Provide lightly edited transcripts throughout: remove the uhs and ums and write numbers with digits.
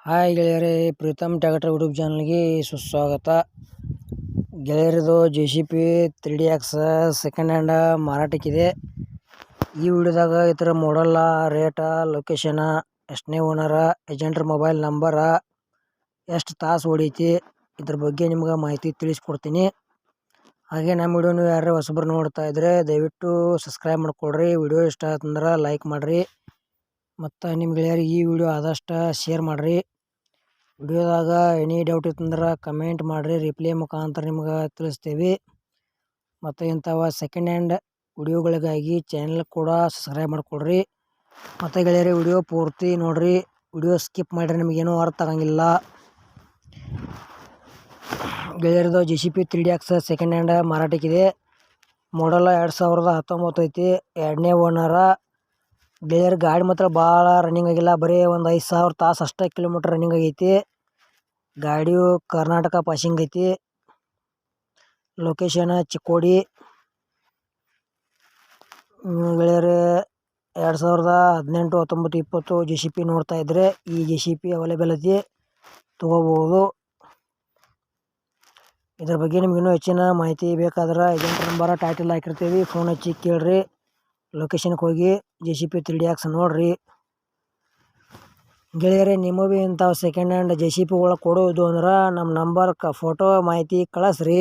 Hi ಗೆಳೆಯರೇ, Preetham tractor YouTube ಚಾನಲ್ಗೆ ಸುಸ್ವಾಗತ. ಗೆಳೆಯರದು JCB 3DX ಸೆಕೆಂಡ್ ಹ್ಯಾಂಡ್ ಮಾರಾಟಕ್ಕಿದೆ. ಈ ವಿಡಿಯೋದಾಗ ಇದರ ಮಾಡಲ್ಲ, ರೇಟ, ಲೊಕೇಶನ, ಎಷ್ಟನೇ ಓನರ, ಏಜೆಂಟ್ರ ಮೊಬೈಲ್ ನಂಬರ, ಎಷ್ಟು ತಾಸು ಹೊಡೀತಿ, ಇದ್ರ ಬಗ್ಗೆ ನಿಮ್ಗೆ ಮಾಹಿತಿ ತಿಳಿಸ್ಕೊಡ್ತೀನಿ. ಹಾಗೆ ನಮ್ಮ ವಿಡಿಯೋ ನೀವು ಯಾರು ಹೊಸಬರು ನೋಡ್ತಾ ಇದ್ರೆ ದಯವಿಟ್ಟು ಸಬ್ಸ್ಕ್ರೈಬ್ ಮಾಡ್ಕೊಳ್ರಿ. ವಿಡಿಯೋ ಇಷ್ಟ ಆಯ್ತಂದ್ರೆ ಲೈಕ್ ಮಾಡಿರಿ ಮತ್ತು ನಿಮ್ಮ ಗೆಳೆಯರಿಗೆ ಈ ವಿಡಿಯೋ ಆದಷ್ಟು ಶೇರ್ ಮಾಡಿರಿ. ವಿಡಿಯೋದಾಗ ಎನಿ ಡೌಟ್ ಇತ್ತಂದ್ರೆ ಕಮೆಂಟ್ ಮಾಡಿರಿ, ರಿಪ್ಲೈ ಮುಖಾಂತರ ನಿಮ್ಗೆ ತಿಳಿಸ್ತೀವಿ. ಮತ್ತು ಇಂಥವ ಸೆಕೆಂಡ್ ಹ್ಯಾಂಡ್ ವಿಡಿಯೋಗಳಿಗಾಗಿ ಚಾನಲ್ ಕೂಡ ಸಬ್ಸ್ಕ್ರೈಬ್ ಮಾಡ್ಕೊಳ್ರಿ. ಮತ್ತು ಗೆಳೆಯರಿ ವಿಡಿಯೋ ಪೂರ್ತಿ ನೋಡಿರಿ, ವಿಡಿಯೋ ಸ್ಕಿಪ್ ಮಾಡಿರಿ ನಿಮಗೇನೂ ಅರ್ಥ ಆಗಂಗಿಲ್ಲ. ಗೆಳೆಯರದು JCB 3DX ಸೆಕೆಂಡ್ ಹ್ಯಾಂಡ್ ಮಾರಾಟಕ್ಕಿದೆ. ಮಾಡಲ್ಲ 2019 ಐತಿ, ಎರಡನೇ ಓನರ. ಗೆಳೆಯರ ಗಾಡಿ ಮಾತ್ರ ಭಾಳ ರನ್ನಿಂಗ್ ಆಗಿಲ್ಲ, ಬರೀ ಒಂದು 5,000 ತಾಸು ಅಷ್ಟೇ ಕಿಲೋಮೀಟ್ರ್ ರನ್ನಿಂಗ್ ಆಗೈತಿ. ಗಾಡಿಯು ಕರ್ನಾಟಕ ಪಾಸಿಂಗ್ ಐತಿ. ಲೊಕೇಶನ್ ಚಿಕ್ಕೋಡಿ. ಗೆಳೆಯರೇ 2018, 19, 20 JCB ನೋಡ್ತಾ ಇದ್ರೆ ಈ JCB ಅವೈಲೇಬಲ್ ಐತಿ, ತೊಗೋಬೋದು. ಇದ್ರ ಬಗ್ಗೆ ನಿಮ್ಗೆ ಇನ್ನೂ ಹೆಚ್ಚಿನ ಮಾಹಿತಿ ಬೇಕಾದ್ರೆ ಏಜೆಂಟ್ ನಂಬರ್ ಟೈಟಲ್ ಹಾಕಿರ್ತೀವಿ, ಫೋನ್ ಹಚ್ಚಿ ಕೇಳ್ರಿ. ಲೊಕೇಶನ್ಗೆ ಹೋಗಿ JCB 3DX ನೋಡ್ರಿ. ಗೆಳೆಯರೇ, ನಿಮಗೂ ಇಂಥ ಸೆಕೆಂಡ್ ಹ್ಯಾಂಡ್ JCBಗಳು ಕೊಡೋದು ಅಂದ್ರೆ ನಮ್ಮ ನಂಬರ್ಗೆ ಫೋಟೋ ಮಾಹಿತಿ ಕಳಿಸ್ರಿ.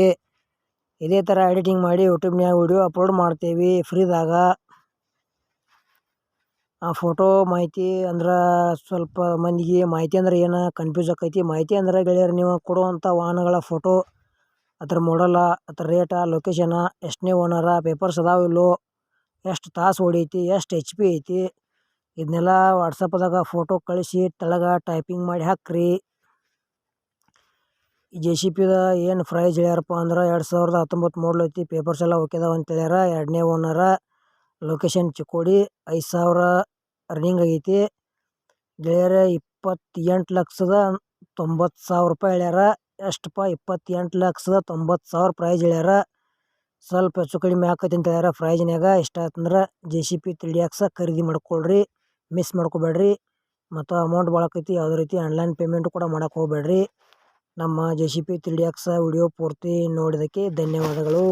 ಇದೇ ಥರ ಎಡಿಟಿಂಗ್ ಮಾಡಿ ಯೂಟ್ಯೂಬ್ನ್ಯಾಗ ವಿಡಿಯೋ ಅಪ್ಲೋಡ್ ಮಾಡ್ತೇವೆ ಫ್ರೀದಾಗ. ಆ ಫೋಟೋ ಮಾಹಿತಿ ಅಂದ್ರೆ ಸ್ವಲ್ಪ ಮಂದಿಗೆ ಮಾಹಿತಿ ಅಂದ್ರೆ ಏನು ಕನ್ಫ್ಯೂಸ್ ಆಕೈತಿ. ಮಾಹಿತಿ ಅಂದ್ರೆ ಗೆಳೆಯರು ನೀವು ಕೊಡುವಂಥ ವಾಹನಗಳ ಫೋಟೋ, ಅದ್ರ ಮಾಡಲ್ಲ, ಅದ್ರ ರೇಟ, ಲೊಕೇಶನ, ಎಷ್ಟನೇ ಓನರ, ಪೇಪರ್ಸ್ ಅದಾವಿಲ್ಲೋ, ಎಷ್ಟು ತಾಸು ಹೊಡೈತಿ, ಎಷ್ಟು HP ಐತಿ, ಇದನ್ನೆಲ್ಲ ವಾಟ್ಸಪ್ದಾಗ ಫೋಟೋ ಕಳಿಸಿ ತೆಳಗೆ ಟೈಪಿಂಗ್ ಮಾಡಿ ಹಾಕ್ರಿ. ಈ JCBದ ಏನು ಪ್ರೈಸ್ ಹೇಳ್ಯಾರಪ್ಪ ಅಂದ್ರೆ 2019 ಮಾಡಲ್ ಐತಿ, ಪೇಪರ್ಸ್ ಎಲ್ಲ ಓಕೆದಾವ ಅಂತ ಹೇಳ್ಯಾರ. ಎರಡನೇ ಓನರ, ಲೊಕೇಶನ್ ಚಿಕ್ಕೋಡಿ, 5,000 ರನ್ನಿಂಗ್ ಆಗೈತಿ. ಗೆಳೆಯರ 28,90,000 ರೂಪಾಯಿ ಹೇಳ್ಯಾರ. ಎಷ್ಟಪ್ಪ, 28,90,000 ಪ್ರೈಸ್ ಹೇಳ್ಯಾರ. ಸ್ವಲ್ಪ ಹೆಚ್ಚು ಕಡಿಮೆ ಆಕೈತಿ ಅಂತ ಹೇಳ್ಯಾರ ಪ್ರೈಜ್ನಾಗ. ಇಷ್ಟ ಆಯ್ತಂದ್ರೆ JCB 3DX ಖರೀದಿ ಮಾಡ್ಕೊಳ್ರಿ, ಮಿಸ್ ಮಾಡ್ಕೋಬೇಡ್ರಿ. ಮತ್ತು ಅಮೌಂಟ್ ಭಾಳ ಆಕೈತಿ, ಯಾವುದೇ ರೀತಿ ಆನ್ಲೈನ್ ಪೇಮೆಂಟ್ ಕೂಡ ಮಾಡೋಕೆ ಹೋಗಬೇಡ್ರಿ. ನಮ್ಮ JCB 3DX ವಿಡಿಯೋ ಪೂರ್ತಿ ನೋಡಿದ್ದಕ್ಕೆ ಧನ್ಯವಾದಗಳು.